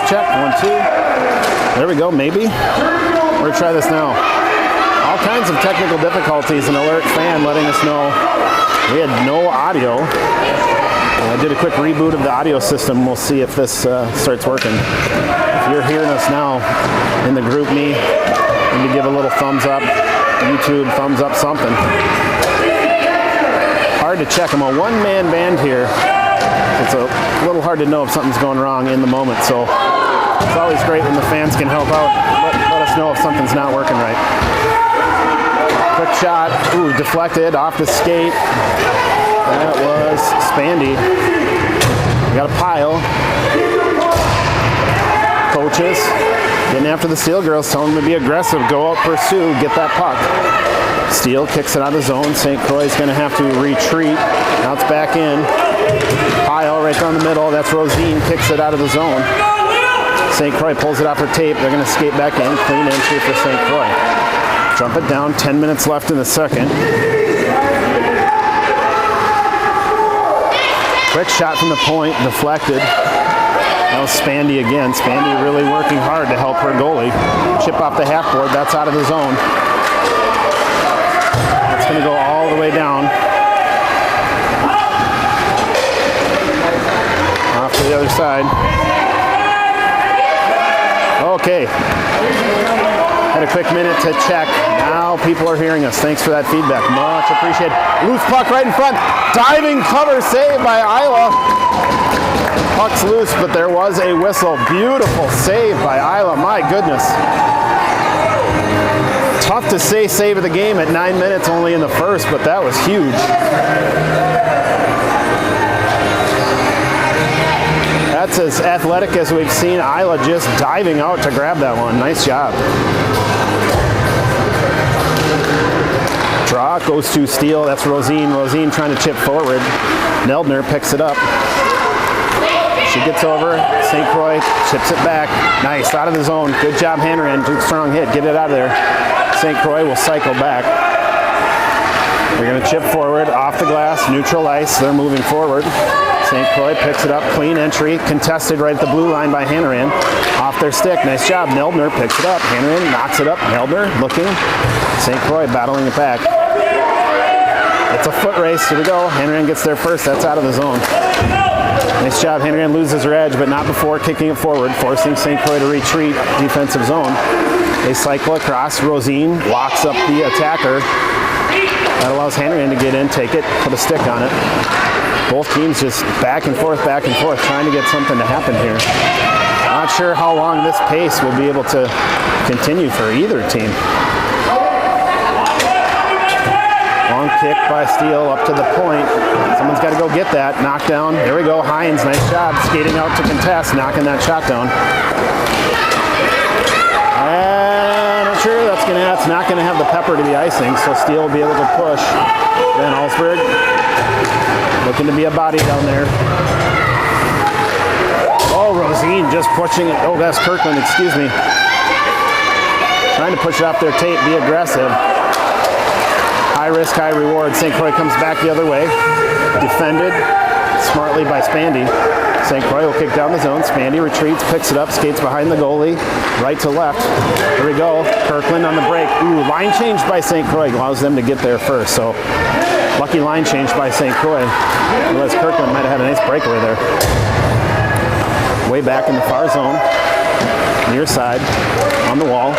check. 1, 2. There we go, maybe. We're going to try this now. All kinds of technical difficulties. An alert fan letting us know we had no audio. I did a quick reboot of the audio system. We'll see if this starts working. If you're hearing us now in the group me, maybe give a little thumbs up. YouTube, thumbs up, something. Hard to check. I'm a one-man band here. It's a little hard to know if something's going wrong in the moment. So it's always great when the fans can help out. Let us know if something's not working right. Quick shot. Ooh, deflected off the skate. That was Spandy. We got a pile. Coaches getting after the Steel girls, telling them to be aggressive, go out, pursue, get that puck. Steel kicks it out of the zone. St. Croix is going to have to retreat. Now it's back in. Pile right down the middle. That's Rosine, kicks it out of the zone. St. Croix pulls it off her tape. They're going to skate back in. Clean entry for St. Croix. Jump it down. 10 minutes left in the second. Quick shot from the point, deflected. That was Spandy again. Spandy really working hard to help her goalie. Chip off the half board. That's out of the zone. It's going to go all the way down. Off to the other side. Okay. Had a quick minute to check. Now people are hearing us. Thanks for that feedback. Much appreciated. Loose puck right in front. Diving cover save by Isla. Puck's loose, but there was a whistle. Beautiful save by Isla. My goodness. Tough to say save of the game at 9 minutes only in the first, but that was huge. That's as athletic as we've seen Isla just diving out to grab that one. Nice job. Draw goes to Steel. That's Rosine. Rosine trying to chip forward. Neldner picks it up. She gets over. St. Croix chips it back. Nice. Out of the zone. Good job, Hanrahan. Good strong hit. Get it out of there. St. Croix will cycle back. They're going to chip forward. Off the glass. Neutral ice. They're moving forward. St. Croix picks it up. Clean entry. Contested right at the blue line by Hanrahan. Off their stick. Nice job. Neldner picks it up. Hanrahan knocks it up. Neldner looking. St. Croix battling it back. It's a foot race. Here we go. Hanrahan gets there first. That's out of the zone. Nice job. Hanrahan loses her edge, but not before kicking it forward, forcing St. Croix to retreat defensive zone. They cycle across. Rosine locks up the attacker. That allows Hanrahan to get in, take it, put a stick on it. Both teams just back and forth, trying to get something to happen here. Not sure how long this pace will be able to continue for either team. Long kick by Steel up to the point. Someone's got to go get that. Knockdown. There we go. Hines, nice job. Skating out to contest, knocking that shot down. And I'm sure that's not going to have the pepper to the icing, so Steel will be able to push. Van Allsburg looking to be a body down there. Oh, Rosine just pushing it. Oh, that's Kirkland, excuse me. Trying to push it off their tape, be aggressive. High risk, high reward. St. Croix comes back the other way. Defended smartly by Spandy. St. Croix will kick down the zone. Spandy retreats, picks it up, skates behind the goalie, right to left. Here we go. Kirkland on the break. Ooh, line change by St. Croix allows them to get there first. So lucky line change by St. Croix. Otherwise, Kirkland might have had a nice breakaway there. Way back in the far zone, near side, on the wall.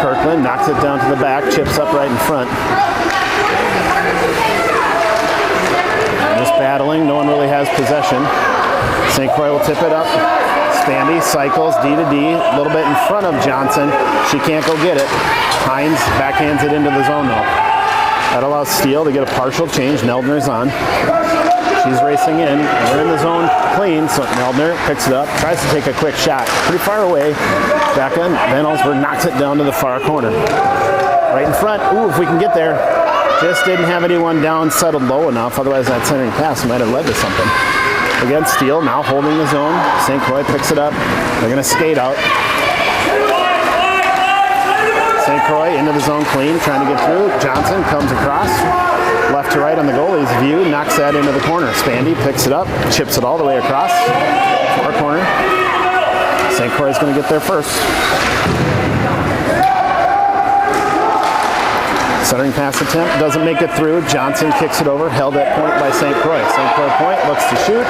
Kirkland knocks it down to the back, chips up right in front. Just battling, no one really has possession. St. Croix will tip it up. Spandy cycles D to D, a little bit in front of Johnson. She can't go get it. Hines backhands it into the zone though. That allows Steel to get a partial change. Neldner's on. She's racing in. We're in the zone clean, so Neldner picks it up, tries to take a quick shot. Pretty far away. Back on. Van Allsburg knocks it down to the far corner. Right in front. Ooh, if we can get there. Just didn't have anyone down settled low enough. Otherwise, that centering pass might have led to something. Again, Steel now holding the zone. St. Croix picks it up. They're going to skate out. St. Croix into the zone clean, trying to get through. Johnson comes across. left to right on the goalie's view, knocks that into the corner. Spandy picks it up, chips it all the way across, far corner. St. Croix is going to get there first. Centering pass attempt, doesn't make it through. Johnson kicks it over, held at point by St. Croix. St. Croix point, looks to shoot.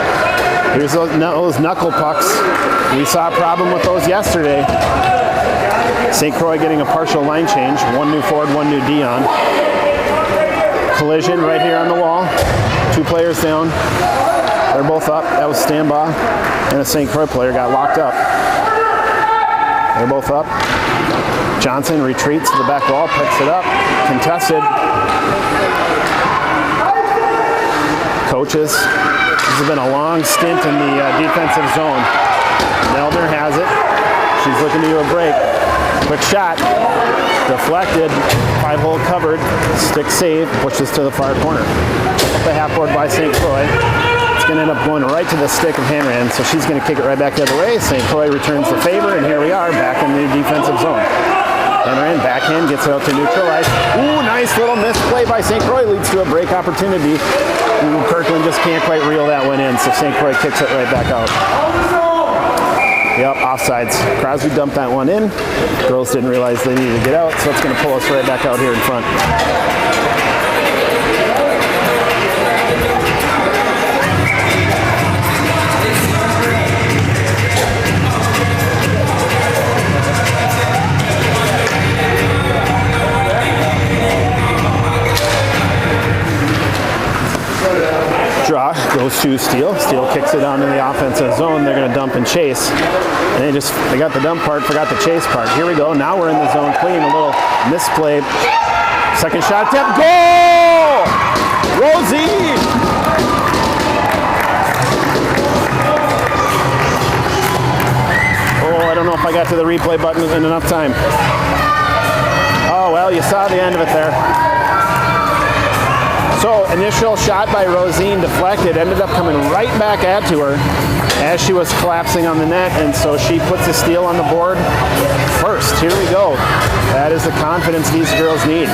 Here's those knuckle pucks. We saw a problem with those yesterday. St. Croix getting a partial line change. One new forward, one new D on. Collision right here on the wall. Two players down. They're both up. That was Stambaugh. And a St. Croix player got locked up. They're both up. Johnson retreats to the back wall, picks it up. Contested. Coaches. This has been a long stint in the defensive zone. Neldner has it. She's looking to do a break. Quick shot. Deflected. 5-hole covered. Stick save. Pushes to the far corner. Up the half board by St. Croix. It's going to end up going right to the stick of Hanran, so she's going to kick it right back the other way. St. Croix returns the favor, and here we are back in the defensive zone. Hanran backhand gets it out to neutralize. Ooh, nice little misplay by St. Croix leads to a break opportunity. Ooh, Kirkland just can't quite reel that one in, so St. Croix kicks it right back out. Yep, offsides. Crosby dumped that one in. Girls didn't realize they needed to get out, so it's going to pull us right back out here in front. Draw goes to Steele. Steele kicks it down in the offensive zone. They're going to dump and chase. And they got the dump part, forgot the chase part. Here we go. Now we're in the zone clean. A little misplay. Second shot attempt. Goal! Rosie! Oh, I don't know if I got to the replay button in enough time. Oh, well, you saw the end of it there. So, initial shot by Rosine deflected, ended up coming right back at to her as she was collapsing on the net, and so she puts a steal on the board first. Here we go. That is the confidence these girls need.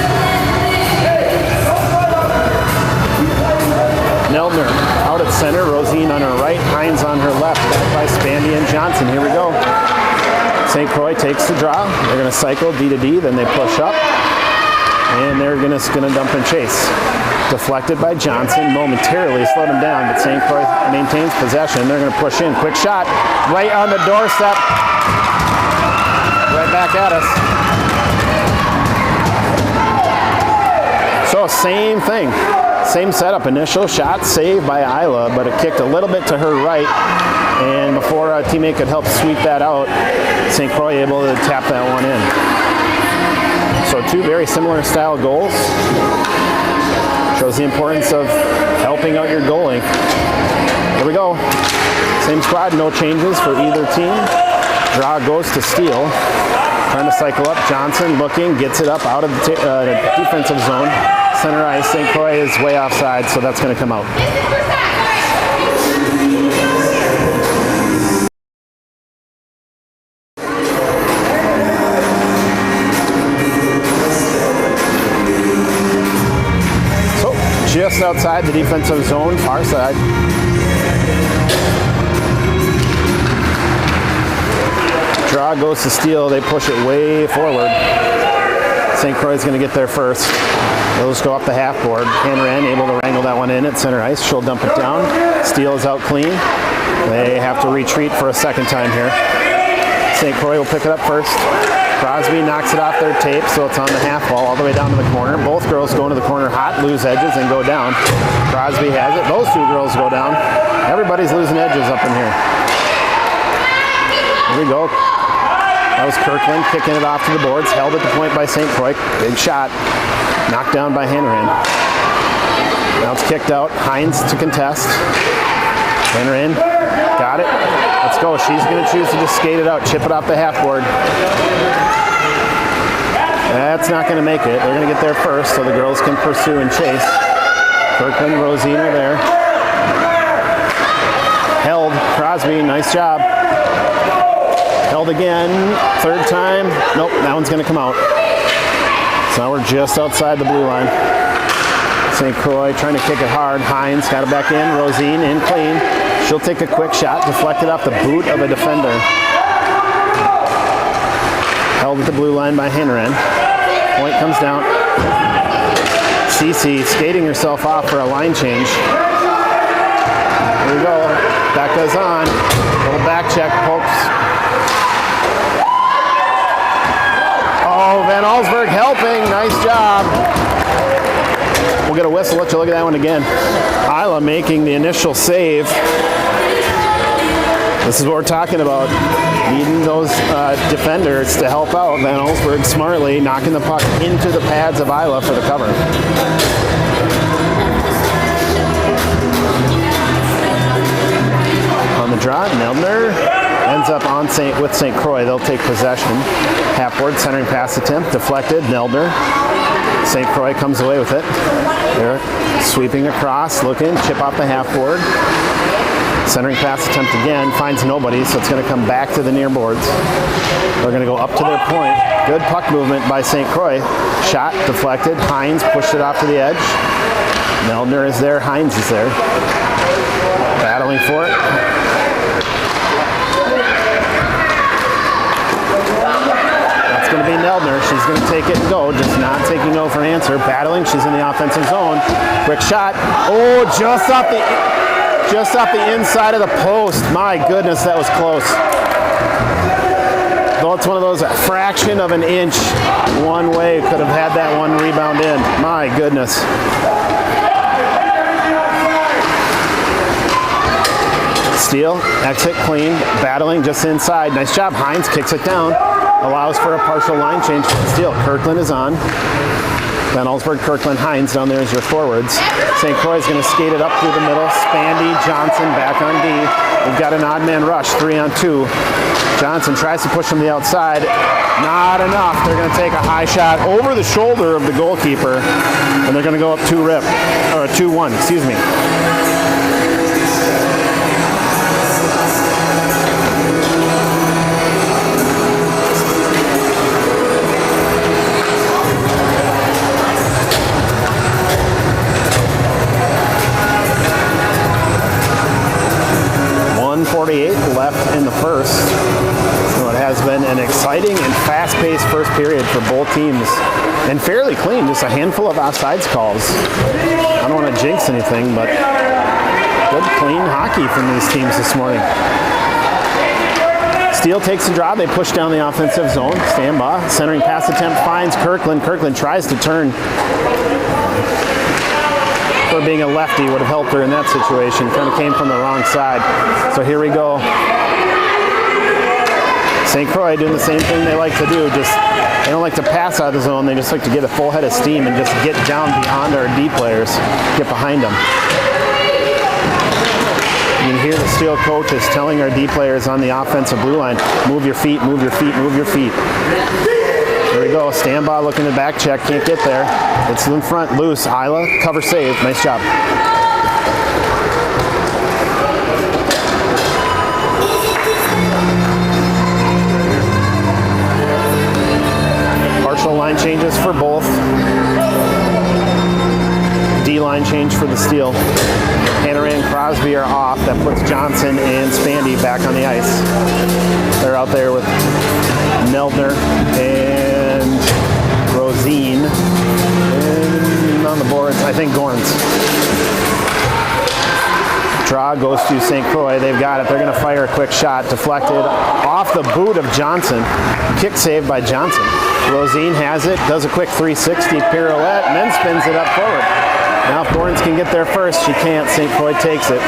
Neldner out at center, Rosine on her right, Hines on her left, back by Spandy and Johnson. Here we go. St. Croix takes the draw. They're going to cycle D to D, then they push up, and they're going to dump and chase. Deflected by Johnson, momentarily slowed him down, but St. Croix maintains possession. They're going to push in. Quick shot, right on the doorstep. Right back at us. So same thing. Same setup. Initial shot, saved by Isla, but it kicked a little bit to her right. And before a teammate could help sweep that out, St. Croix able to tap that one in. So two very similar style goals. Shows the importance of helping out your goalie. Here we go. Same squad, no changes for either team. Draw goes to Steele. Trying to cycle up. Johnson looking, gets it up out of the defensive zone. Center ice. St. Croix is way offside, so that's going to come out. Just outside the defensive zone, far side. Draw goes to Steele. They push it way forward. St. Croix is going to get there first. They'll just go up the half board. Hanran able to wrangle that one in at center ice. She'll dump it down. Steele is out clean. They have to retreat for a second time here. St. Croix will pick it up first. Crosby knocks it off their tape, so it's on the half wall all the way down to the corner. Both girls go into the corner hot, lose edges, and go down. Crosby has it. Those two girls go down. Everybody's losing edges up in here. Here we go. That was Kirkland kicking it off to the boards. Held at the point by St. Croix. Big shot. Knocked down by Hanran. Now it's kicked out. Hines to contest. Hanran. Got it. Let's go. She's going to choose to just skate it out, chip it off the half board. That's not going to make it. They're going to get there first so the girls can pursue and chase. Kirkland, Rosine are there. Held. Crosby, nice job. Held again. Third time. Nope, that one's going to come out. So now we're just outside the blue line. St. Croix trying to kick it hard. Hines got it back in. Rosine in clean. She'll take a quick shot, deflected off the boot of a defender. Held at the blue line by Hanran. Point comes down. Cece skating herself off for a line change. Here we go. Becca's on. Little back check. Pokes. Oh, Van Allsburg helping. Nice job. We'll get a whistle. Let you look at that one again. Isla making the initial save. This is what we're talking about. Needing those defenders to help out. Van Allsburg smartly knocking the puck into the pads of Isla for the cover. On the draw, Neldner ends up on with St. Croix. They'll take possession. Half-board centering pass attempt, deflected. Neldner. St. Croix comes away with it. They're sweeping across, looking, chip off the half-board. Centering pass attempt again, finds nobody, so it's going to come back to the near boards. They're going to go up to their point. Good puck movement by St. Croix. Shot, deflected. Hines pushed it off to the edge. Neldner is there, Hines is there. Battling for it. That's going to be Neldner. She's going to take it and go, just not taking no for an answer. Battling, she's in the offensive zone. Quick shot. Oh, just off the inside of the post. My goodness, that was close. Though it's one of those, a fraction of an inch one way, could have had that one rebound in. My goodness. Steal, exit clean, battling just inside. Nice job. Hines kicks it down. Allows for a partial line change. Steal. Kirkland is on. Van Allsburg, Kirkland, Hines down there as your forwards. St. Croix is going to skate it up through the middle. Spandy, Johnson back on D. We've got an odd man rush, 3-on-2. Johnson tries to push from the outside. Not enough. They're going to take a high shot over the shoulder of the goalkeeper, and they're going to go up 2-1, excuse me. 1:48 left in the first. So it has been an exciting and fast-paced first period for both teams, and fairly clean. Just a handful of offsides calls. I don't want to jinx anything, but good, clean hockey from these teams this morning. Steele takes the draw. They push down the offensive zone. Stand by. Centering pass attempt finds Kirkland. Kirkland tries to turn. For being a lefty would have helped her in that situation. Kind of came from the wrong side. So here we go. St. Croix doing the same thing they like to do. Just they don't like to pass out of the zone. They just like to get a full head of steam and just get down beyond our D players, get behind them. You can hear the Steel coach is telling our D players on the offensive blue line, move your feet, move your feet, move your feet. Here we go. Stand by, looking at back check. Can't get there. It's in front, loose. Isla, cover save. Nice job. Partial line changes for both. D-line change for the Steel. Hanner and Crosby are off. That puts Johnson and Spandy back on the ice. They're out there with Neldner and Rosine. And on the boards, I think Gorns. Draw goes to St. Croix. They've got it. They're going to fire a quick shot. Deflected off the boot of Johnson. Kick saved by Johnson. Rosine has it. Does a quick 360 pirouette and then spins it up forward. Now if Gorns can get there first, she can't. St. Croix takes it.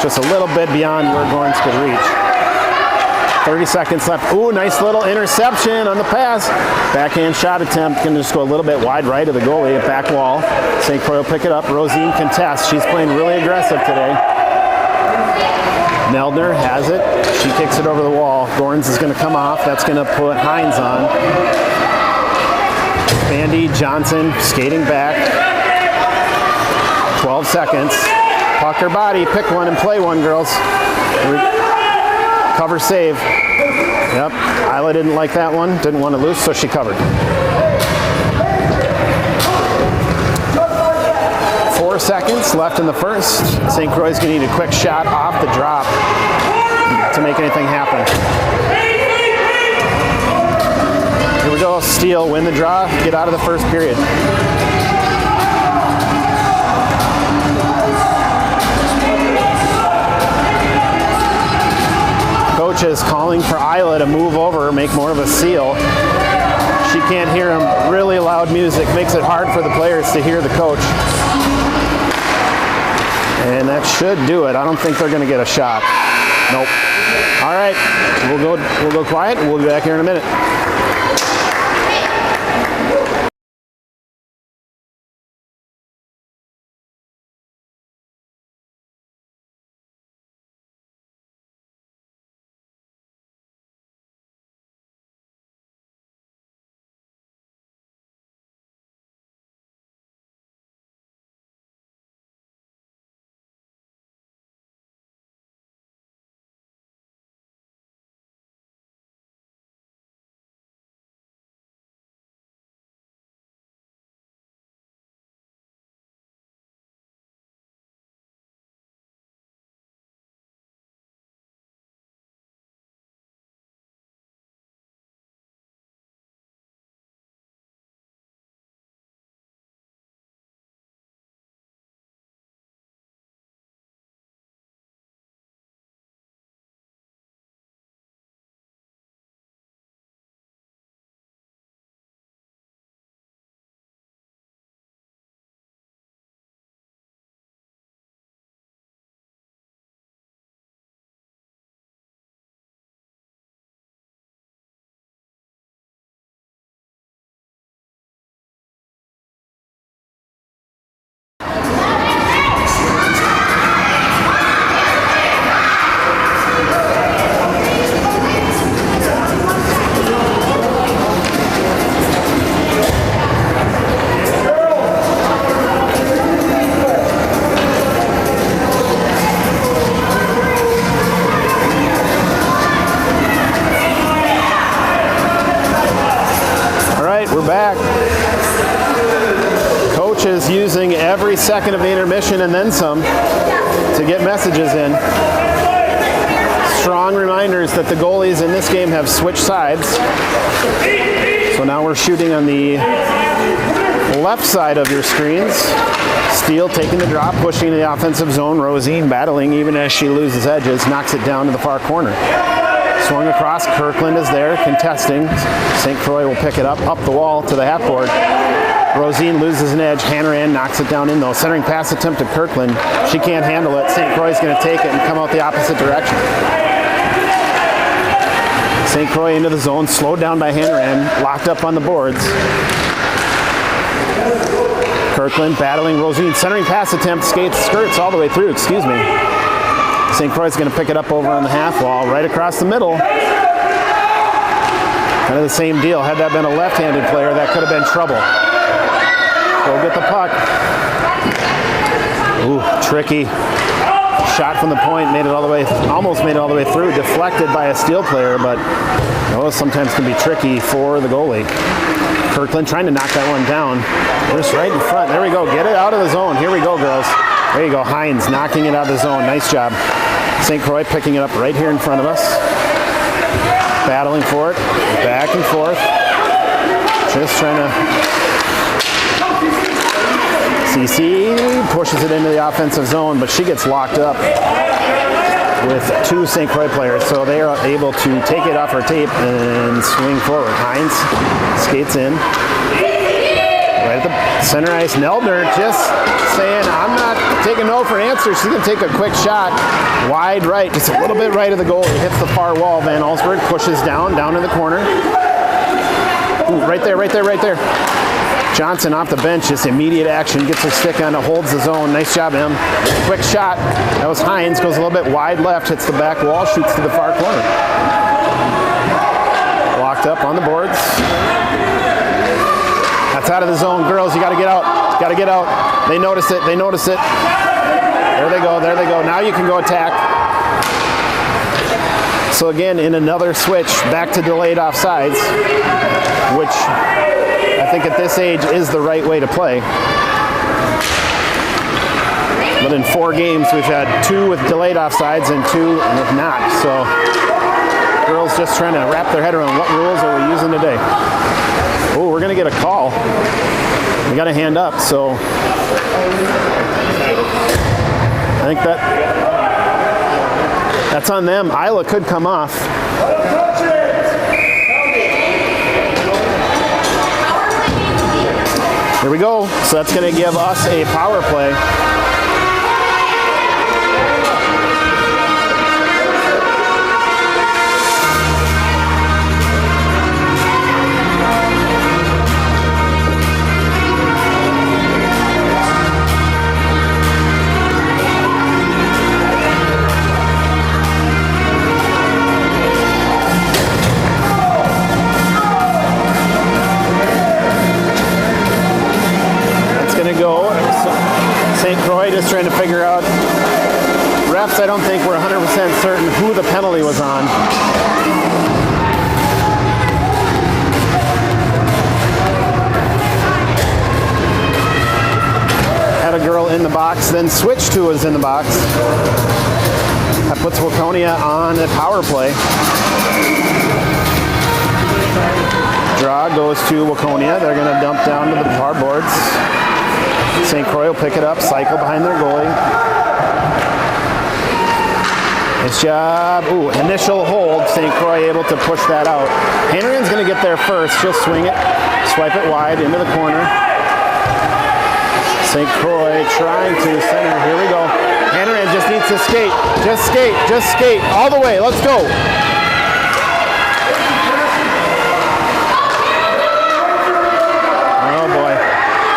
Just a little bit beyond where Gorns could reach. 30 seconds left. Ooh, nice little interception on the pass. Backhand shot attempt. Going to just go a little bit wide right of the goalie at back wall. St. Croix will pick it up. Rosine contests. She's playing really aggressive today. Neldner has it. She kicks it over the wall. Gorns is going to come off. That's going to put Hines on. Spandy, Johnson skating back. 12 seconds. Puck or body. Pick one and play one, girls. Cover save. Yep. Isla didn't like that one. Didn't want to lose, so she covered. seconds left in the first. St. Croix is going to need a quick shot off the drop to make anything happen. Here we go, steal, win the draw, get out of the first period. Coach is calling for Isla to move over, make more of a seal. She can't hear him. Really loud music makes it hard for the players to hear the coach. And that should do it. I don't think they're going to get a shot. Nope. All right, we'll go quiet. We'll be back here in a minute. Back. Coach is using every second of the intermission and then some to get messages in. Strong reminders that the goalies in this game have switched sides. So now we're shooting on the left side of your screens. Steele taking the drop, pushing the offensive zone. Rosine battling even as she loses edges, knocks it down to the far corner. Swung across, Kirkland is there, contesting. St. Croix will pick it up the wall to the half board. Rosine loses an edge, Hanrahan knocks it down in though. Centering pass attempt to Kirkland. She can't handle it. St. Croix is going to take it and come out the opposite direction. St. Croix into the zone, slowed down by Hanrahan, locked up on the boards. Kirkland battling Rosine, centering pass attempt, skirts all the way through, excuse me. St. Croix is going to pick it up over on the half wall, right across the middle. Kind of the same deal. Had that been a left-handed player, that could have been trouble. Go get the puck. Ooh, tricky. Shot from the point, almost made it all the way through. Deflected by a Steel player, but those sometimes can be tricky for the goalie. Kirkland trying to knock that one down. Just right in front. There we go. Get it out of the zone. Here we go, girls. There you go. Hines knocking it out of the zone. Nice job. St. Croix picking it up right here in front of us. Battling for it. Back and forth. Just trying to... CC pushes it into the offensive zone, but she gets locked up with two St. Croix players, so they are able to take it off her tape and swing forward. Hines skates in. Right at the center ice. Neldner just saying, I'm not taking no for an answer. She's going to take a quick shot. Wide right, just a little bit right of the goal. It hits the far wall. Van Allsburg pushes down in the corner. Ooh, right there. Johnson off the bench, just immediate action. Gets her stick on it, holds the zone. Nice job, Em. Quick shot. That was Hines. Goes a little bit wide left, hits the back wall, shoots to the far corner. Locked up on the boards. That's out of the zone. Girls, you got to get out. They notice it. There they go. Now you can go attack. So again, in another switch, back to delayed offsides, which I think at this age is the right way to play. But in 4 games, we've had 2 with delayed offsides and 2 with not. So girls just trying to wrap their head around what rules are we using today. Oh, we're going to get a call. We got a hand up, so I think that's on them. Isla could come off. Here we go. So that's going to give us a power play. St. Croix just trying to figure out. Refs, I don't think we're 100% certain who the penalty was on. Had a girl in the box, then switched to us in the box. That puts Waconia on a power play. Draw goes to Waconia. They're going to dump down to the far boards. St. Croix will pick it up, cycle behind their goalie. Nice job. Ooh, initial hold. St. Croix able to push that out. Hanrian's going to get there first. She'll swing it, swipe it wide into the corner. St. Croix trying to center. Here we go. Hanrian just needs to skate. Just skate. Just skate. All the way. Let's go. Oh, boy.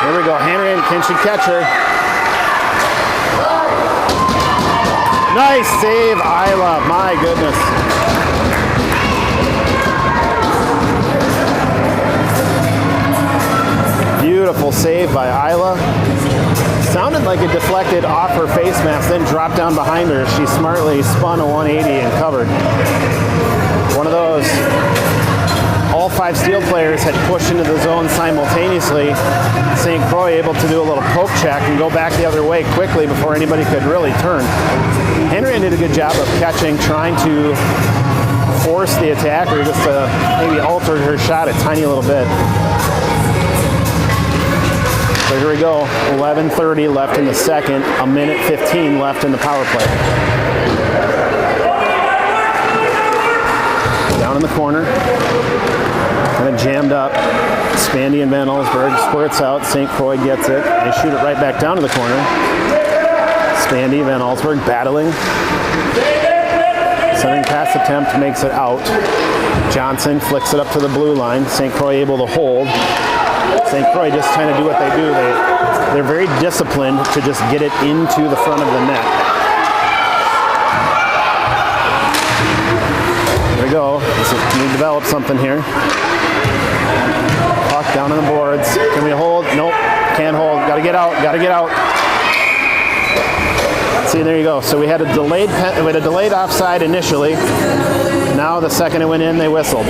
Here we go. Hanrian, can she catch her? Nice save, Isla. My goodness. Beautiful save by Isla. Sounded like it deflected off her face mask, then dropped down behind her. She smartly spun a 180 and covered. One of those. All 5 Steel players had pushed into the zone simultaneously. St. Croix able to do a little poke check and go back the other way quickly before anybody could really turn. Henry did a good job of catching, trying to force the attacker just to maybe alter her shot a tiny little bit. So here we go, 11:30 left in the second, 1:15 left in the power play. Down in the corner, kind of jammed up. Spandy and Van Allsburg squirts out. St. Croix gets it. They shoot it right back down to the corner. Spandy, Van Allsburg battling. Sending pass attempt makes it out. Johnson flicks it up to the blue line. St. Croix able to hold. St. Croix just trying to do what they do. They're very disciplined to just get it into the front of the net. Here we go. Can we develop something here? Puck down on the boards. Can we hold? Nope. Can't hold. Got to get out. Got to get out. See, there you go. So we had a delayed offside initially. Now the second it went in, they whistled.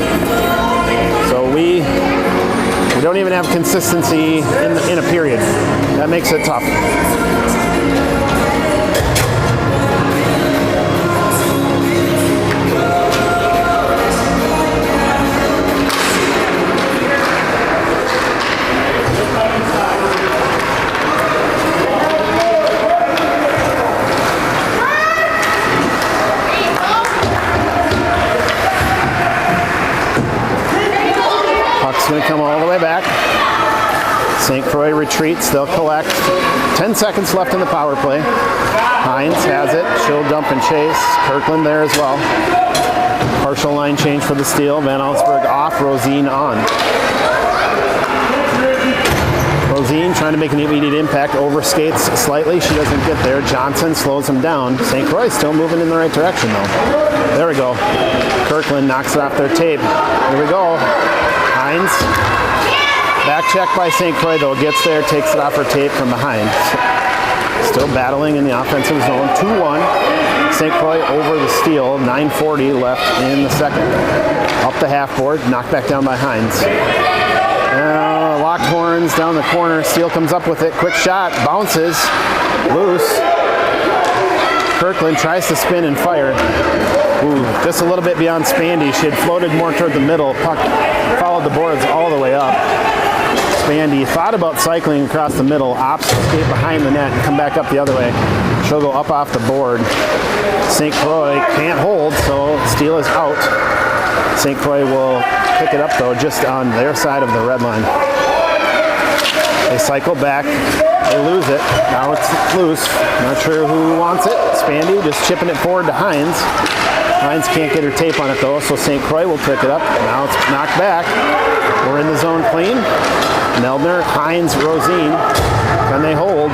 So we don't even have consistency in a period. That makes it tough. Going to come all the way back. St. Croix retreats. They'll collect. 10 seconds left in the power play. Hines has it. She'll dump and chase. Kirkland there as well. Partial line change for the steal. Van Allsburg off. Rosine on. Rosine trying to make an immediate impact. Overskates slightly. She doesn't get there. Johnson slows him down. St. Croix still moving in the right direction though. There we go. Kirkland knocks it off their tape. Here we go. Hines. Back check by St. Croix though. Gets there, takes it off her tape from behind. Still battling in the offensive zone. 2-1. St. Croix over the steal. 9:40 left in the second. Up the half board. Knocked back down by Hines. Locked horns down the corner. Steele comes up with it. Quick shot. Bounces. Loose. Kirkland tries to spin and fire. Ooh, just a little bit beyond Spandy. She had floated more toward the middle. Puck followed the boards all the way up. Spandy thought about cycling across the middle, opts to skate behind the net and come back up the other way. She'll go up off the board. St. Croix can't hold, so Steele is out. St. Croix will pick it up, though, just on their side of the red line. They cycle back. They lose it. Now it's loose. Not sure who wants it. Spandy just chipping it forward to Hines. Hines can't get her tape on it, though, so St. Croix will pick it up. Now it's knocked back. We're in the zone clean. Meldner, Hines, Rosine. Can they hold?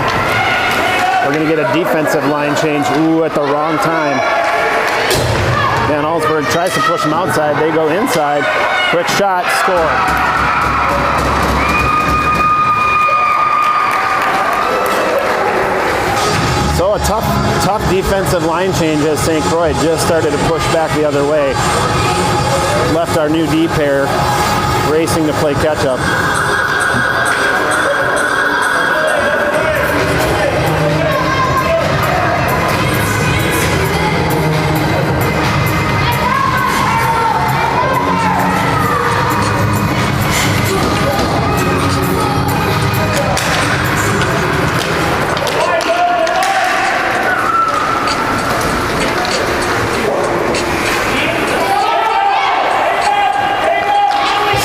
We're going to get a defensive line change. Ooh, at the wrong time. Van Allsburg tries to push them outside. They go inside. Quick shot, score. So a tough defensive line change as St. Croix just started to push back the other way. Left our new D pair racing to play catch up.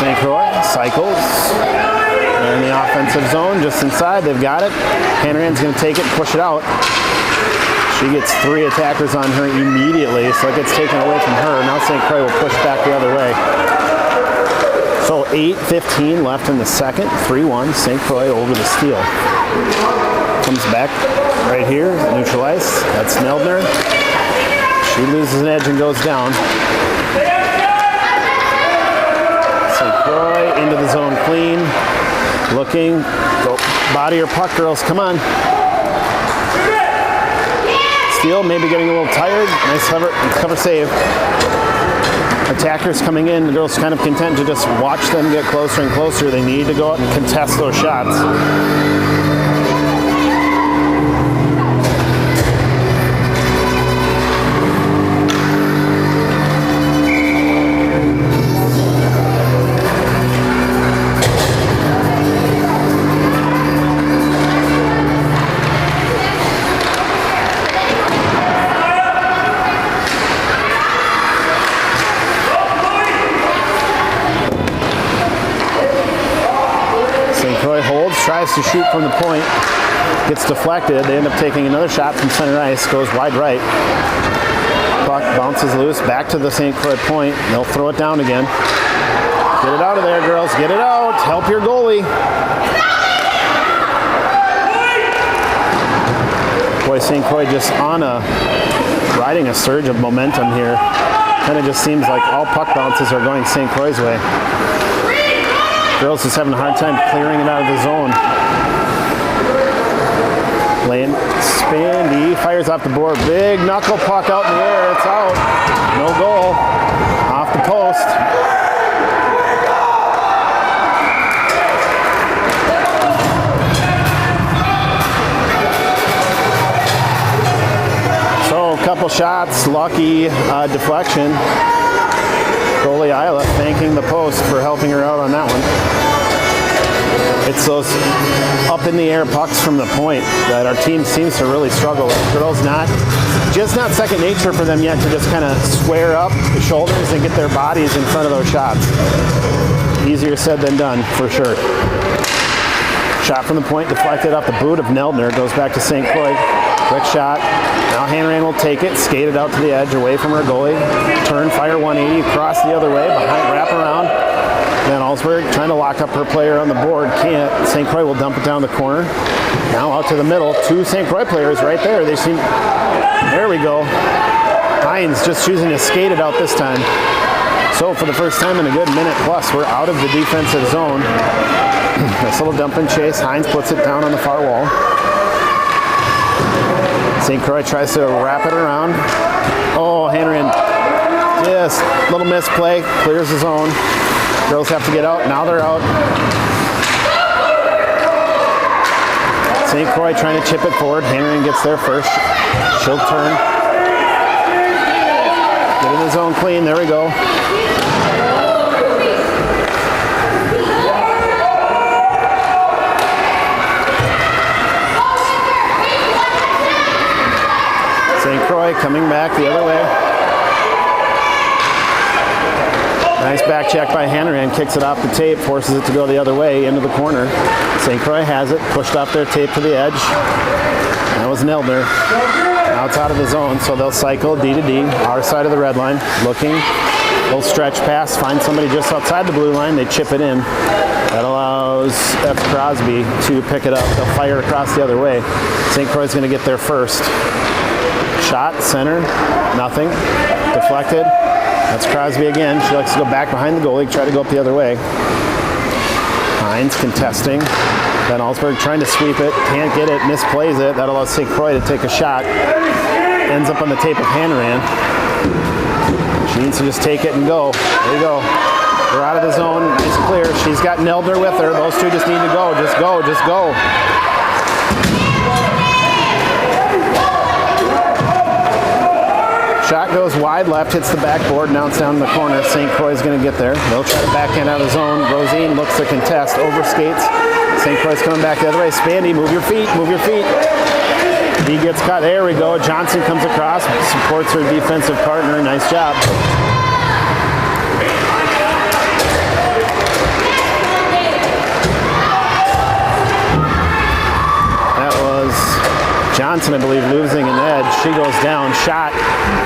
St. Croix cycles. They're in the offensive zone, just inside. They've got it. Hanrahan's going to take it and push it out. She gets 3 attackers on her immediately, so it gets taken away from her. Now St. Croix will push back the other way. So 8:15 left in the second. 3-1. St. Croix over the Steele. Comes back right here, neutral ice. That's Meldner. She loses an edge and goes down. Into the zone clean. Looking. Go body or puck, girls. Come on. Steele maybe getting a little tired. Nice cover save. Attackers coming in. The girls kind of content to just watch them get closer and closer. They need to go out and contest those shots. Tries to shoot from the point, gets deflected. They end up taking another shot from center ice, goes wide right. Puck bounces loose, back to the St. Croix point. They'll throw it down again. Get it out of there, girls. Get it out. Help your goalie. Boy, St. Croix just riding a surge of momentum here. Kind of just seems like all puck bounces are going St. Croix's way. Girls is having a hard time clearing it out of the zone. Spandy fires off the board. Big knuckle puck out in the air. It's out. No goal. Off the post. So a couple shots. Lucky deflection. Goalie Isla thanking the post for helping her out on that one. It's those up in the air pucks from the point that our team seems to really struggle with. Girls not second nature for them yet to just kind of square up the shoulders and get their bodies in front of those shots. Easier said than done, for sure. Shot from the point deflected off the boot of Meldner. Goes back to St. Croix. Quick shot. Now Hanrahan will take it, skate it out to the edge, away from her goalie. Turn, fire 180, cross the other way, behind, wrap around. Van Allsburg trying to lock up her player on the board. Can't. St. Croix will dump it down the corner. Now out to the middle. 2 St. Croix players right there. They seem... There we go. Hines just choosing to skate it out this time. So for the first time in a good minute plus, we're out of the defensive zone. Nice little dump and chase. Hines puts it down on the far wall. St. Croix tries to wrap it around. Oh, Hanrahan. Yes, little misplay. Clears the zone. Girls have to get out. Now they're out. St. Croix trying to chip it forward. Hanrahan gets there first. She'll turn. Get in the zone clean. There we go. St. Croix coming back the other way. Nice back check by Hanrahan. Kicks it off the tape. Forces it to go the other way into the corner. St. Croix has it. Pushed off their tape to the edge. That was Neldner. Now it's out of the zone, so they'll cycle D to D. Our side of the red line. Looking. They'll stretch pass. Find somebody just outside the blue line. They chip it in. That allows F. Crosby to pick it up. They'll fire across the other way. St. Croix is going to get there first. Shot, center, nothing. Deflected. That's Crosby again. She likes to go back behind the goalie, try to go up the other way. Hines contesting. Van Allsburg trying to sweep it. Can't get it, misplays it. That allows St. Croix to take a shot. Ends up on the tape of Hanrahan. She needs to just take it and go. There you go. We're out of the zone. Nice clear. She's got Neldner with her. Those two just need to go. Just go. Just go. Shot goes wide left, hits the backboard, now it's down in the corner. St. Croix is going to get there. They'll try to backhand out of the zone. Rosine looks to contest, overskates. St. Croix coming back the other way. Spandy, move your feet, move your feet. He gets caught. There we go. Johnson comes across, supports her defensive partner. Nice job. Johnson, I believe, losing an edge. She goes down. Shot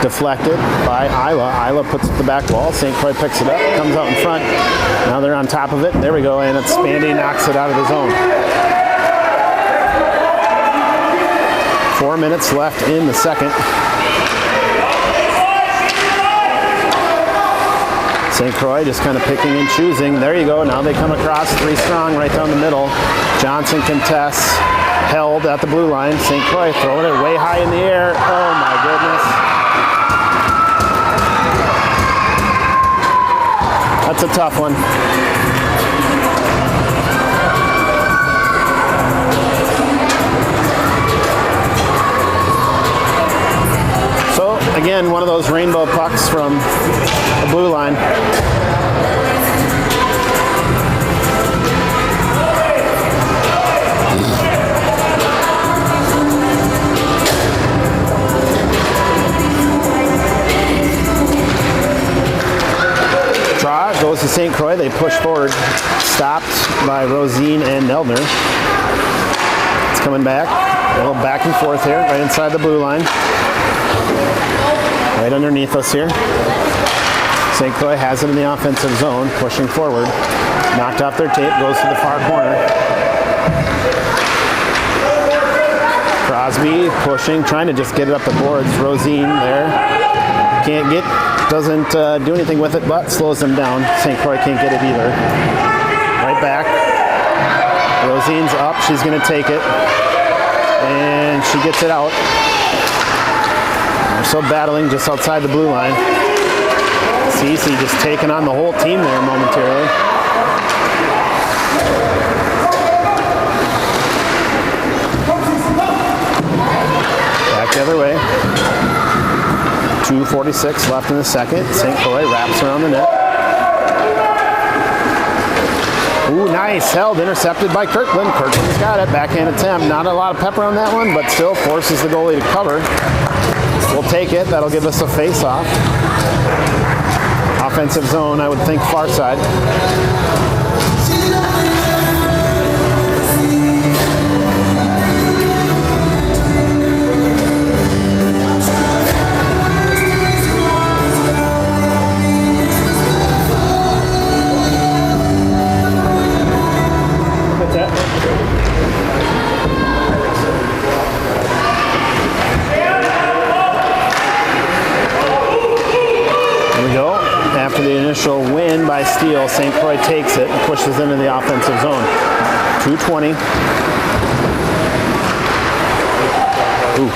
deflected by Isla. Isla puts it to the back wall. St. Croix picks it up. Comes out in front. Now they're on top of it. There we go. And it's Spandy knocks it out of the zone. 4 minutes left in the second. St. Croix just kind of picking and choosing. There you go. Now they come across three strong right down the middle. Johnson contests. Held at the blue line. St. Croix throwing it way high in the air. Oh my goodness. That's a tough one. So again, one of those rainbow pucks from the blue line. Goes to St. Croix. They push forward. Stopped by Rosine and Neldner. It's coming back. A little back and forth here, right inside the blue line. Right underneath us here. St. Croix has it in the offensive zone, pushing forward. Knocked off their tape, goes to the far corner. Crosby pushing, trying to just get it up the boards. Rosine there. Can't get. Doesn't do anything with it, but slows them down. St. Croix can't get it either. Right back. Rosine's up. She's going to take it. And she gets it out. They're still battling just outside the blue line. Cece just taking on the whole team there momentarily. Back the other way. 2:46 left in the second. St. Croix wraps around the net. Ooh, nice. Held, intercepted by Kirkland. Kirkland's got it. Backhand attempt. Not a lot of pepper on that one, but still forces the goalie to cover. We'll take it. That'll give us a face-off. Offensive zone, I would think far side. After the initial win by Steele, St. Croix takes it and pushes into the offensive zone. 2:20. Ooh.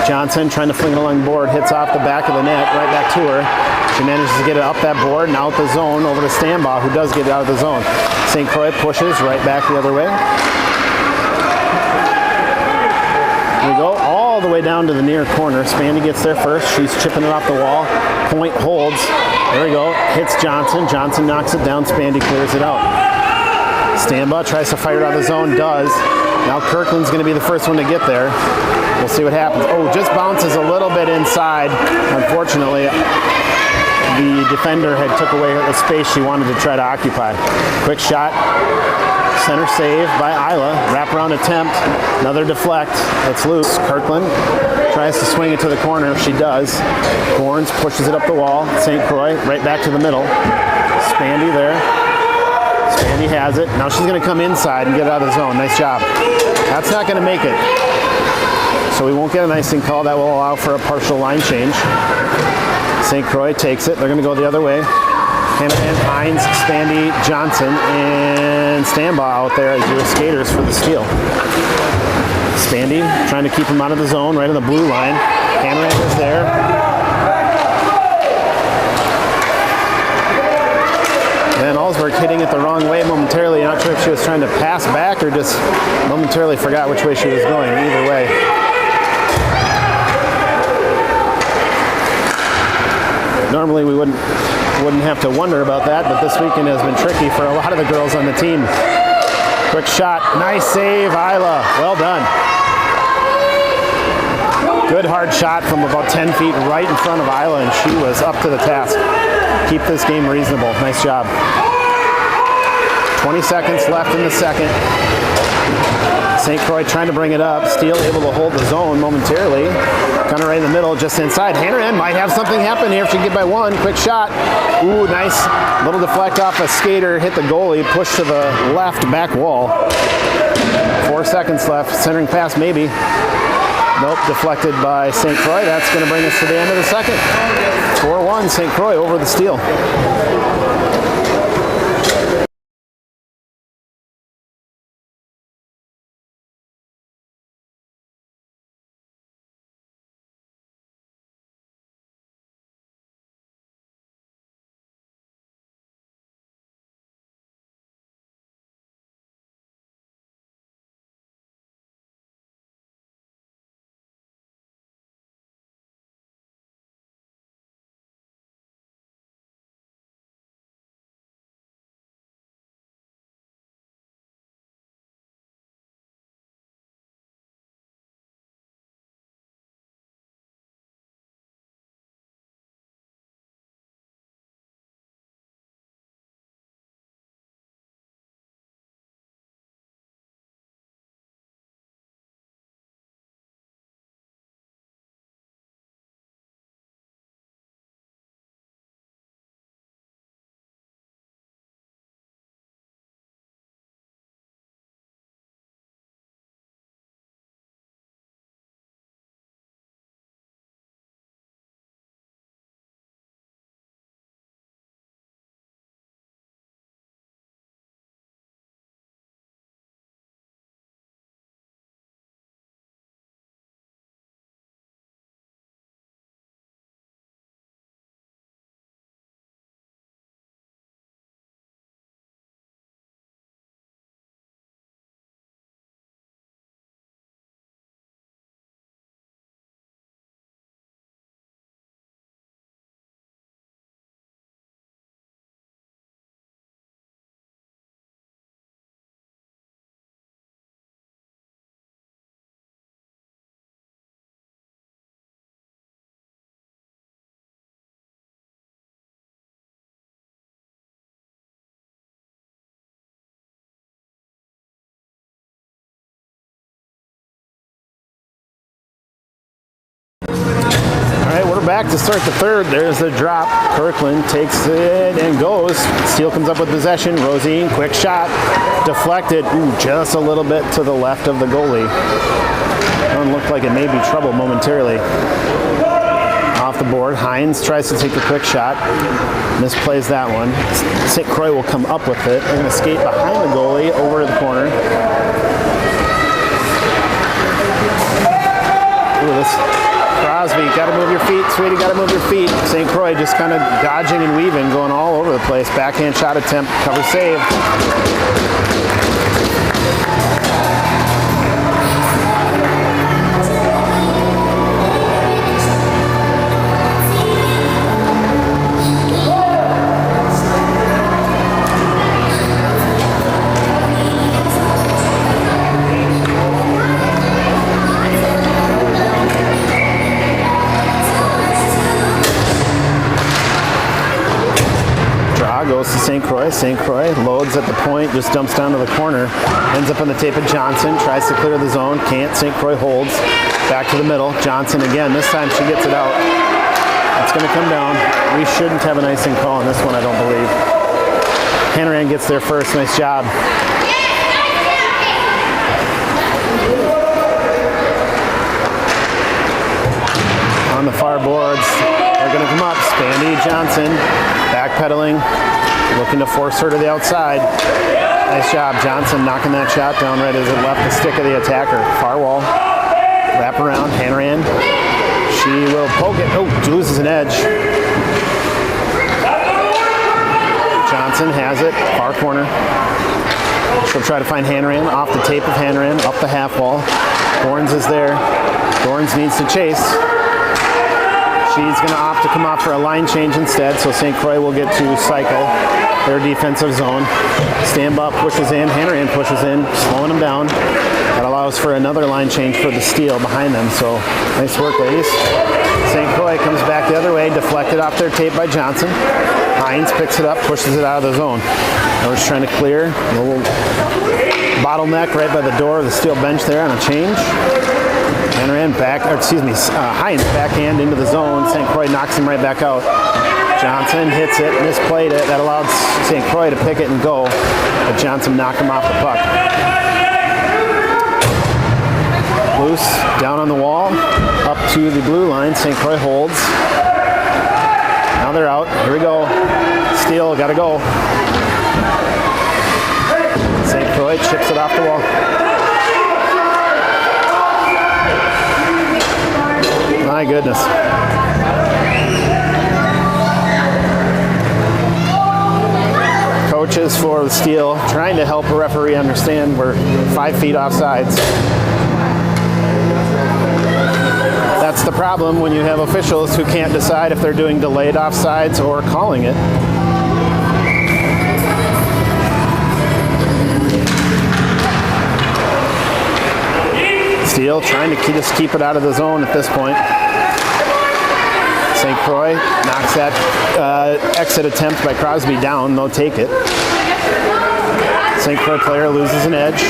Johnson trying to fling it along the board, hits off the back of the net, right back to her. She manages to get it up that board and out the zone over to Stambaugh, who does get it out of the zone. St. Croix pushes right back the other way. all the way down to the near corner. Spandy gets there first. She's chipping it off the wall. Point holds. There we go. Hits Johnson. Johnson knocks it down. Spandy clears it out. Stamba tries to fire it out of the zone. Does. Now Kirkland's going to be the first one to get there. We'll see what happens. Oh, just bounces a little bit inside. Unfortunately, the defender had took away the space she wanted to try to occupy. Quick shot. Center save by Isla. Wraparound attempt. Another deflect. It's loose. Kirkland tries to swing it to the corner. She does. Gorns pushes it up the wall. St. Croix right back to the middle. Spandy there. Spandy has it. Now she's going to come inside and get it out of the zone. Nice job. That's not going to make it. So we won't get an icing call. That will allow for a partial line change. St. Croix takes it. They're going to go the other way. Hanahan, Hines, Spandy, Johnson, and Stamba out there as US skaters for the steal. Spandy trying to keep him out of the zone, right on the blue line. Hanahan is there. And Allsberg hitting it the wrong way momentarily. Not sure if she was trying to pass back or just momentarily forgot which way she was going. Either way. Normally we wouldn't have to wonder about that, but this weekend has been tricky for a lot of the girls on the team. Quick shot, nice save, Isla, well done. Good hard shot from about 10 feet right in front of Isla, and she was up to the task. Keep this game reasonable, nice job. 20 seconds left in the second. St. Croix trying to bring it up. Steele able to hold the zone momentarily. Kind of right in the middle, just inside. Hanahan might have something happen here if she can get by one. Quick shot. Ooh, nice. Little deflect off a skater. Hit the goalie. Push to the left back wall. 4 seconds left. Centering pass maybe. Nope, deflected by St. Croix. That's going to bring us to the end of the second. 4-1, St. Croix over the Steele. Back to start the third. There's the drop. Kirkland takes it and goes. Steele comes up with possession. Rosine, quick shot. Deflected. Ooh, just a little bit to the left of the goalie. One looked like it may be trouble momentarily. Off the board. Hines tries to take the quick shot. Misplays that one. St. Croix will come up with it. They're going to skate behind the goalie over to the corner. Ooh, this... Crosby, got to move your feet. Sweetie, got to move your feet. St. Croix just kind of dodging and weaving, going all over the place. Backhand shot attempt, cover save. goes to St. Croix. St. Croix loads at the point, just dumps down to the corner. Ends up on the tape of Johnson, tries to clear the zone, can't. St. Croix holds. Back to the middle. Johnson again. This time she gets it out. It's going to come down. We shouldn't have an icing call on this one, I don't believe. Hanrahan gets there first. Nice job. On the far boards, they're going to come up. Spandy Johnson backpedaling, looking to force her to the outside. Nice job. Johnson knocking that shot down right as it left the stick of the attacker. Far wall. Wrap around. Hanrahan. She will poke it. Oh, loses an edge. Johnson has it. Far corner. She'll try to find Hanrahan. Off the tape of Hanrahan. Up the half wall. Dorns is there. Dorns needs to chase. She's going to opt to come off for a line change instead, so St. Croix will get to cycle their defensive zone. Stand-up pushes in, Hanrahan pushes in, slowing them down. That allows for another line change for the steal behind them, so nice work, ladies. St. Croix comes back the other way, deflected off their tape by Johnson. Hines picks it up, pushes it out of the zone. Now we're just trying to clear a little bottleneck right by the door of the steel bench there on a change. Hanrahan Hines backhand into the zone. St. Croix knocks him right back out. Johnson hits it, misplayed it. That allowed St. Croix to pick it and go, but Johnson knocked him off the puck. Loose, down on the wall, up to the blue line. St. Croix holds. Now they're out. Here we go. Steal, gotta go. St. Croix chips it off the wall. My goodness. Coaches for the steal, trying to help a referee understand we're 5 feet offsides. That's the problem when you have officials who can't decide if they're doing delayed offsides or calling it. Steele trying to just keep it out of the zone at this point. St. Croix knocks that exit attempt by Crosby down. They'll take it. St. Croix player loses an edge.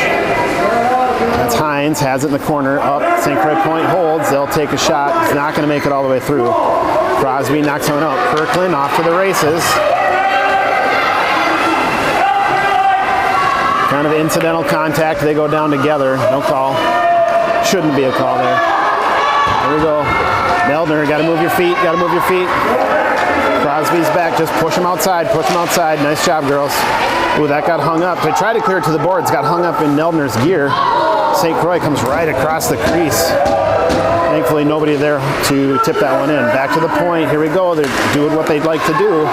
That's Hines, has it in the corner. Up, St. Croix point holds. They'll take a shot. It's not going to make it all the way through. Crosby knocks one out. Kirkland off to the races. Kind of incidental contact. They go down together. No call. Shouldn't be a call there. Here we go. Meldner, got to move your feet. Got to move your feet. Crosby's back. Just push him outside. Push him outside. Nice job, girls. Ooh, that got hung up. They tried to clear it to the boards. Got hung up in Meldner's gear. St. Croix comes right across the crease. Thankfully, nobody there to tip that one in. Back to the point. Here we go. They're doing what they'd like to do.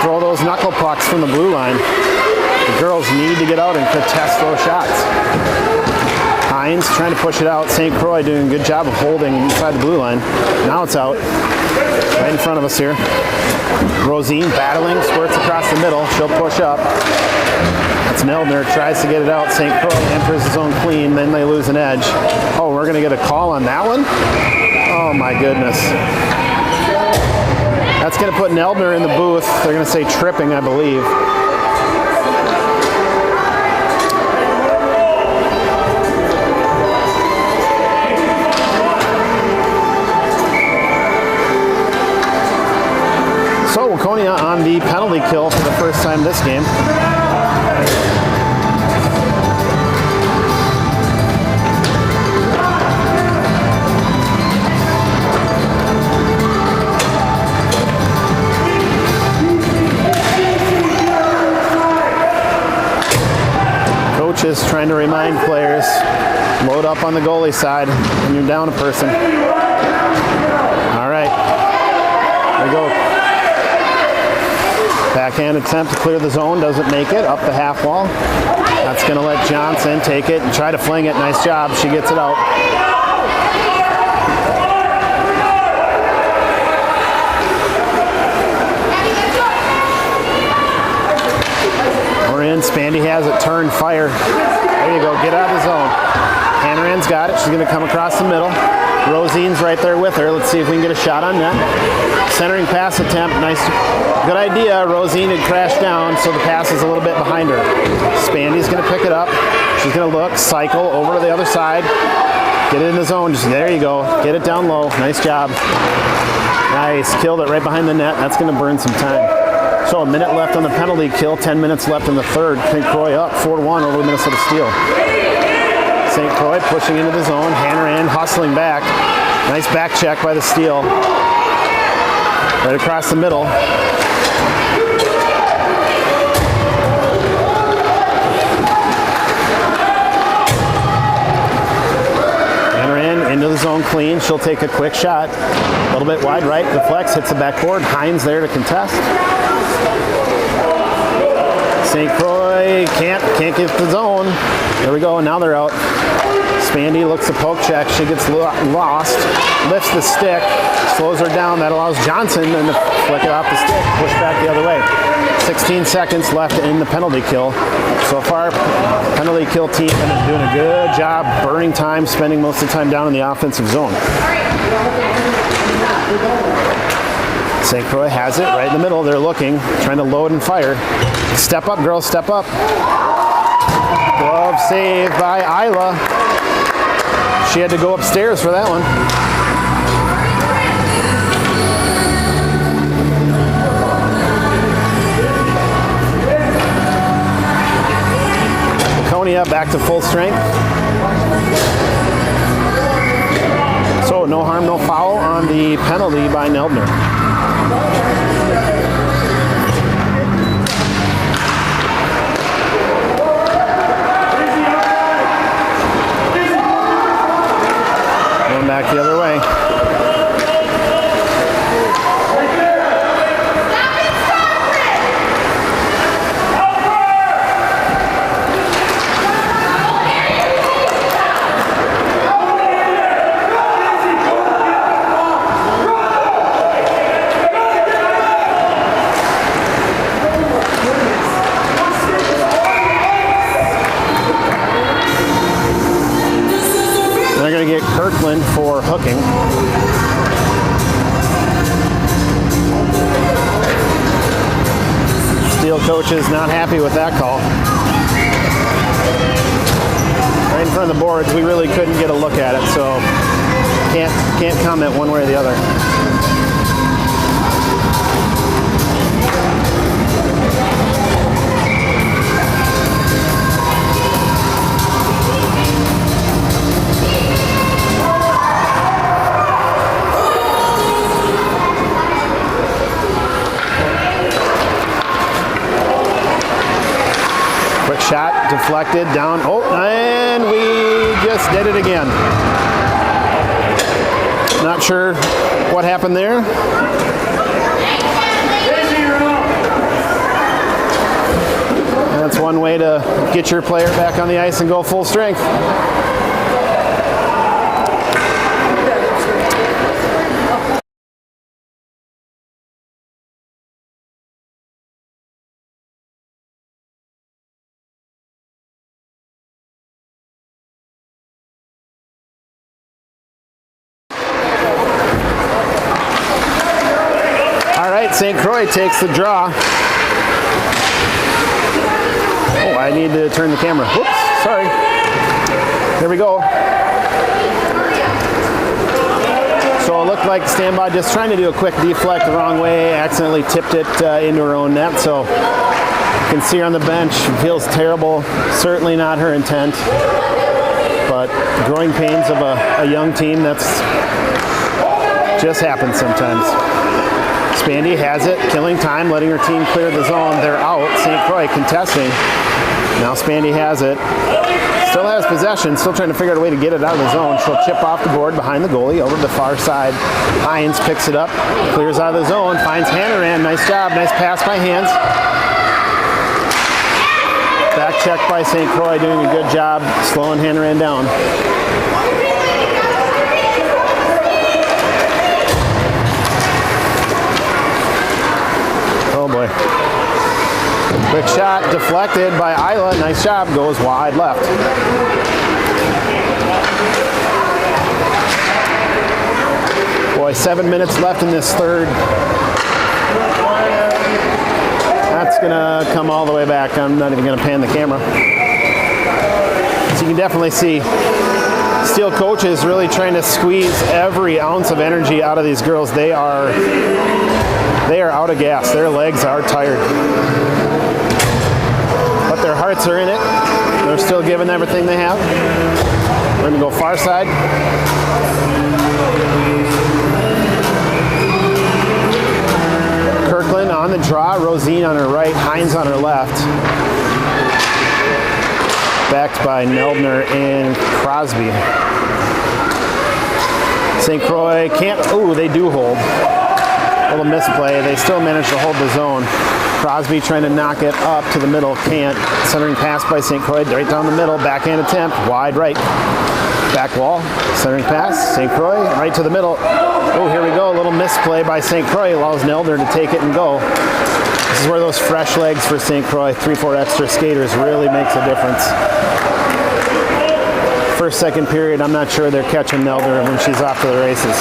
Throw those knuckle pucks from the blue line. The girls need to get out and contest those shots. Hines trying to push it out. St. Croix doing a good job of holding inside the blue line. Now it's out. Right in front of us here. Rosine battling, squirts across the middle. She'll push up. That's Meldner, tries to get it out. St. Croix enters the zone clean, then they lose an edge. Oh, we're going to get a call on that one? Oh my goodness. That's going to put Meldner in the booth. They're going to say tripping, I believe. So Waconia on the penalty kill for the first time this game. Coaches trying to remind players, load up on the goalie side when you're down a person. All right, there we go. Backhand attempt to clear the zone, doesn't make it, up the half wall. That's going to let Johnson take it and try to fling it. Nice job, she gets it out. We're in, Spandy has it, turn, fire. There you go, get out of the zone. Hanrahan's got it, she's going to come across the middle. Rosine's right there with her. Let's see if we can get a shot on net. Centering pass attempt. Nice. Good idea. Rosine had crashed down, so the pass is a little bit behind her. Spandy's going to pick it up. She's going to look, cycle over to the other side. Get it in the zone. Just there you go. Get it down low. Nice job. Nice. Killed it right behind the net. That's going to burn some time. So a minute left on the penalty kill. 10 minutes left in the third. St. Croix up 4-1 over the Minnesota Steel. St. Croix pushing into the zone. Hanrahan hustling back. Nice back check by the Steel. Right across the middle. Hanrahan into the zone clean. She'll take a quick shot. A little bit wide right. Deflects, hits the backboard. Hines there to contest. St. Croix can't get the zone. There we go. Now they're out. Spandy looks to poke check. She gets lost. Lifts the stick. Slows her down. That allows Johnson to flick it off the stick. Push back the other way. 16 seconds left in the penalty kill. So far, penalty kill team is doing a good job burning time, spending most of the time down in the offensive zone. St. Croix has it right in the middle. They're looking, trying to load and fire. Step up, girls, step up. Glove save by Isla. She had to go upstairs for that one. Laconia back to full strength. So no harm, no foul on the penalty by Neldner. Back the other way. They're going to get Kirkland for hooking. Steel coach is not happy with that call. Right in front of the boards, we really couldn't get a look at it, so can't comment one way or the other. Shot deflected down. Oh, and we just did it again. Not sure what happened there. That's one way to get your player back on the ice and go full strength. St. Croix takes the draw. Oh, I need to turn the camera. Whoops, sorry. There we go. So it looked like standby just trying to do a quick deflect the wrong way, accidentally tipped it into her own net. So you can see her on the bench. Feels terrible. Certainly not her intent. But growing pains of a young team, that's just happens sometimes. Spandy has it, killing time, letting her team clear the zone. They're out. St. Croix contesting. Now Spandy has it. Still has possession, still trying to figure out a way to get it out of the zone. She'll chip off the board behind the goalie over to the far side. Hines picks it up, clears out of the zone, finds Hanrahan. Nice job, nice pass by Hands. Back check by St. Croix, doing a good job slowing Hanrahan down. Oh boy. Quick shot deflected by Isla. Nice job. Goes wide left. 7 minutes left in this third. That's gonna come all the way back. I'm not even gonna pan the camera. So you can definitely see Steel coach is really trying to squeeze every ounce of energy out of these girls. They are out of gas. Their legs are tired. But their hearts are in it. They're still giving everything they have. We're gonna go far side. Kirkland on the draw, Rosine on her right, Hines on her left. Backed by Neldner and Crosby. St. Croix can't, they do hold. A little misplay, they still manage to hold the zone. Crosby trying to knock it up to the middle, can't. Centering pass by St. Croix, right down the middle, backhand attempt, wide right. Back wall, centering pass, St. Croix, right to the middle. Oh, here we go, a little misplay by St. Croix, allows Neldner to take it and go. This is where those fresh legs for St. Croix, 3-4 extra skaters really makes a difference. First, second period, I'm not sure they're catching Neldner when she's off to the races.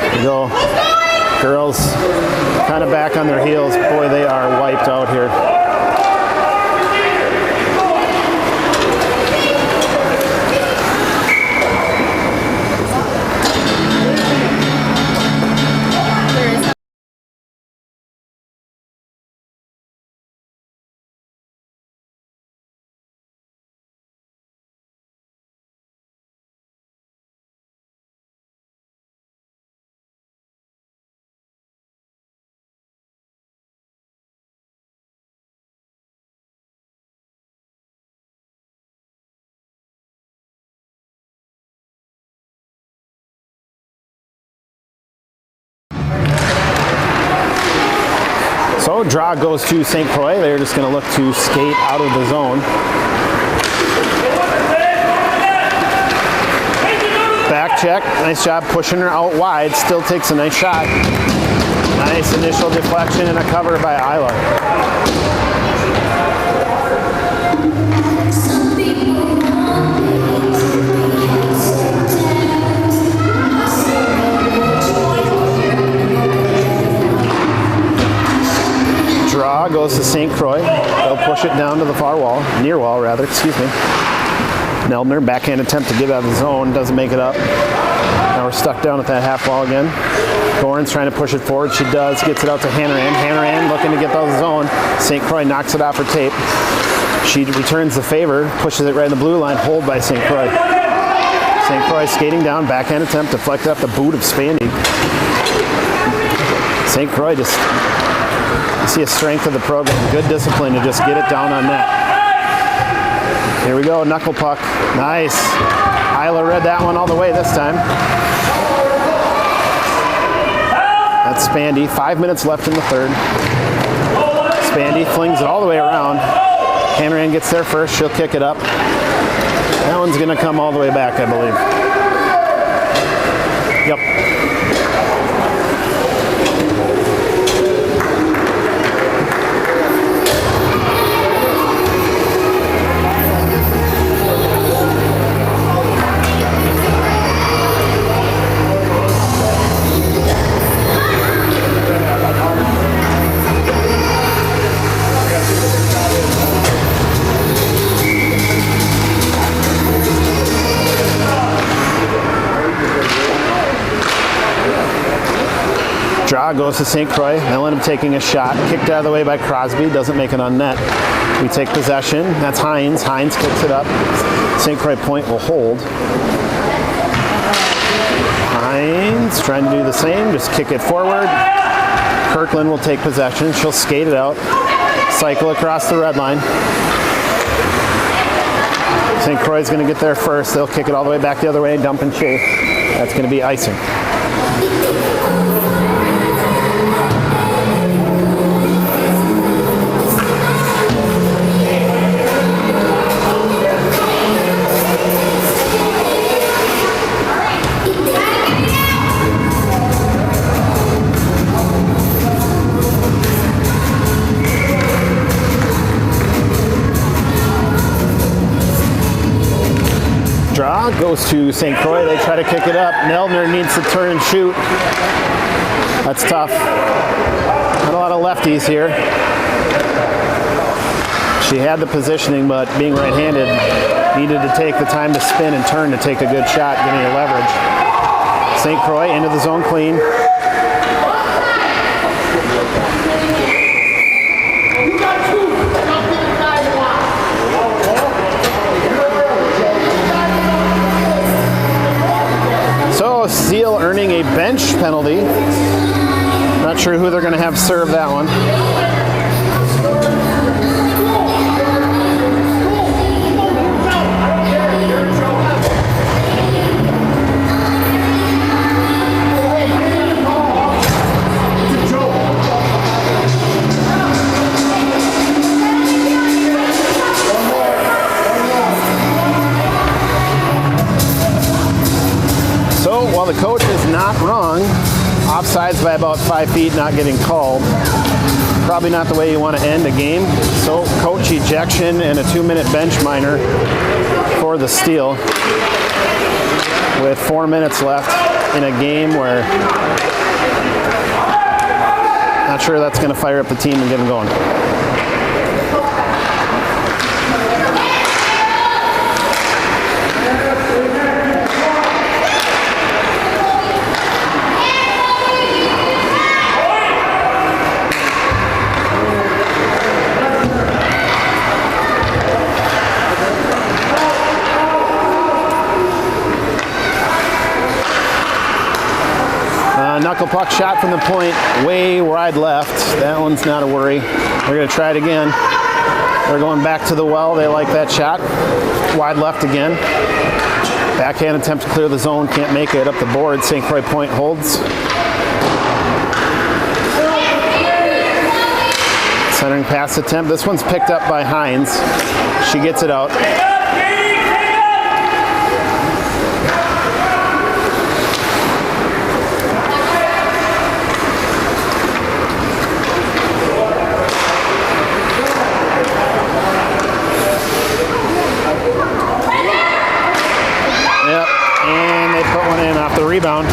Here we go. Girls kind of back on their heels. Boy, they are wiped out here. So draw goes to St. Croix. They're just going to look to skate out of the zone. Back check. Nice job pushing her out wide. Still takes a nice shot. Nice initial deflection and a cover by Isla. Draw goes to St. Croix. They'll push it down to the far wall, near wall rather, excuse me. Neldner, backhand attempt to get out of the zone, doesn't make it up. Now we're stuck down at that half wall again. Goran's trying to push it forward. She does, gets it out to Hanneran. Hanneran looking to get out of the zone. St. Croix knocks it off her tape. She returns the favor, pushes it right in the blue line, hold by St. Croix. St. Croix skating down, backhand attempt, deflected off the boot of Spandy. St. Croix just, you see a strength of the program, good discipline to just get it down on net. Here we go, knuckle puck, nice. Isla read that one all the way this time. That's Spandy, 5 minutes left in the third. Spandy flings it all the way around. Hanneran gets there first, she'll kick it up. That one's gonna come all the way back, I believe. Yep. Draw goes to St. Croix. They'll end up taking a shot. Kicked out of the way by Crosby. Doesn't make it on net. We take possession. That's Hines. Hines kicks it up. St. Croix point will hold. Hines trying to do the same. Just kick it forward. Kirkland will take possession. She'll skate it out. Cycle across the red line. St. Croix is going to get there first. They'll kick it all the way back the other way. Dump and chase. That's going to be icing. draw goes to St. Croix. They try to kick it up. Neldner needs to turn and shoot. That's tough. Not a lot of lefties here. She had the positioning, but being right-handed, needed to take the time to spin and turn to take a good shot, getting a leverage. St. Croix into the zone clean. So Steele earning a bench penalty. Not sure who they're going to have serve that one. While the coach is not wrong, offsides by about 5 feet, not getting called. Probably not the way you want to end a game. So coach ejection and a 2-minute bench minor for the Steele with 4 minutes left in a game where not sure that's going to fire up the team and get them going. Knuckle puck shot from the point, way wide left. That one's not a worry. They're going to try it again. They're going back to the well. They like that shot. Wide left again. Backhand attempt to clear the zone. Can't make it up the board. St. Croix point holds. Centering pass attempt. This one's picked up by Hines. She gets it out. The rebound.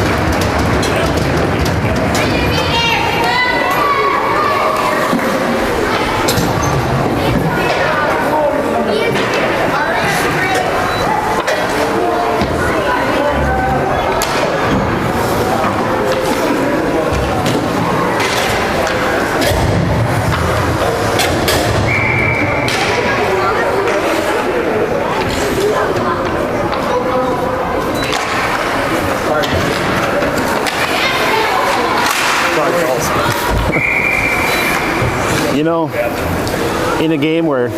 You know, in a game where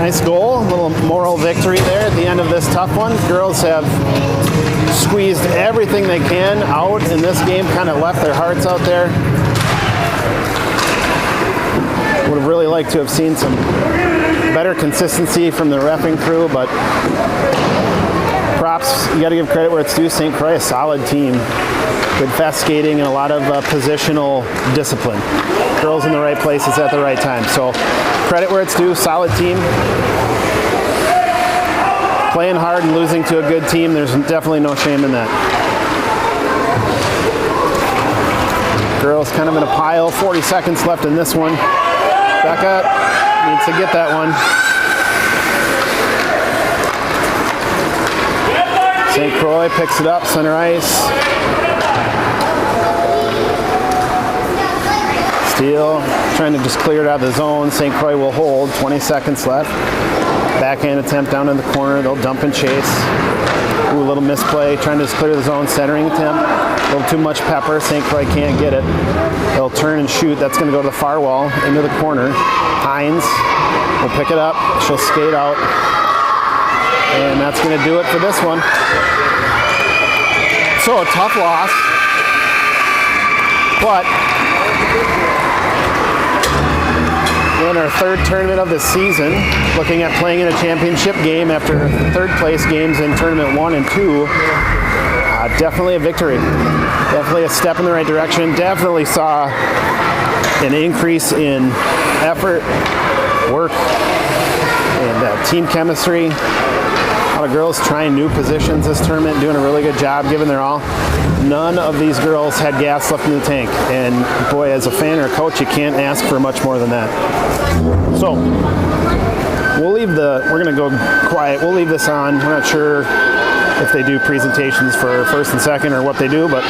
Nice goal, a little moral victory there at the end of this tough one. Girls have squeezed everything they can out in this game, kind of left their hearts out there. Would have really liked to have seen some better consistency from the reffing crew, but props, you got to give credit where it's due. St. Croix, a solid team. Good fast skating and a lot of positional discipline. Girls in the right places at the right time. So credit where it's due, solid team. Playing hard and losing to a good team, there's definitely no shame in that. Girls kind of in a pile, 40 seconds left in this one. Becca needs to get that one. St. Croix picks it up, center ice. Steele trying to just clear it out of the zone. St. Croix will hold, 20 seconds left. Backhand attempt down in the corner, they'll dump and chase. Ooh, a little misplay, trying to just clear the zone, centering attempt. A little too much pepper, St. Croix can't get it. They'll turn and shoot, that's gonna go to the far wall, into the corner. Hines will pick it up, she'll skate out. And that's gonna do it for this one. So a tough loss, but we're in our third tournament of the season, looking at playing in a championship game after third place games in tournament 1 and 2. Definitely a victory. Definitely a step in the right direction. Definitely saw an increase in effort, work, and team chemistry. A lot of girls trying new positions this tournament, doing a really good job, giving their all. None of these girls had gas left in the tank, and boy, as a fan or a coach, you can't ask for much more than that. So we're gonna go quiet. We'll leave this on. We're not sure if they do presentations for first and second or what they do, but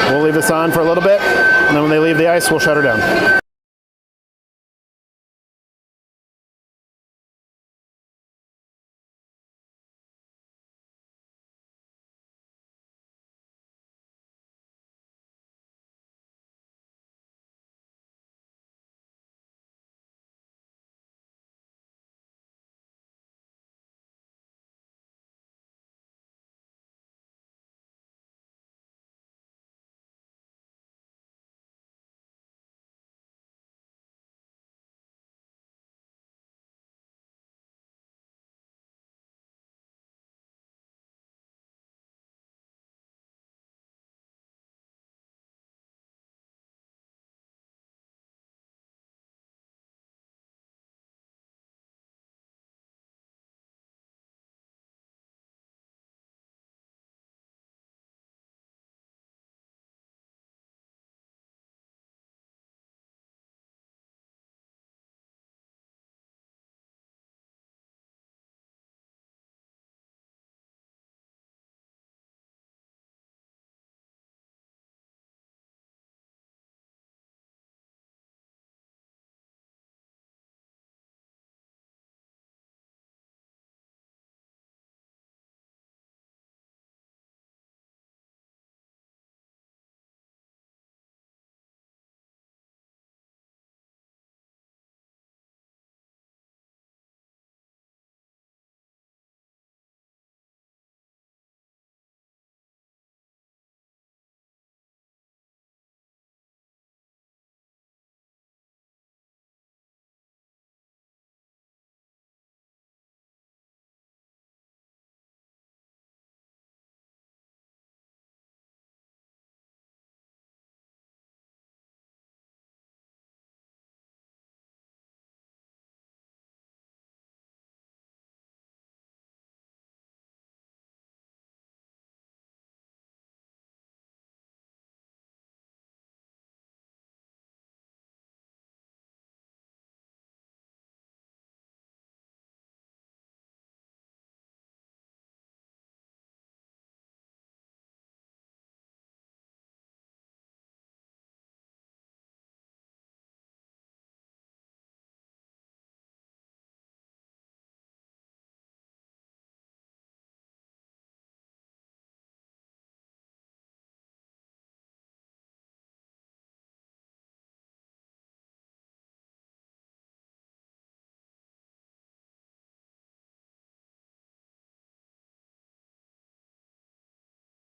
we'll leave this on for a little bit, and then when they leave the ice, we'll shut her down.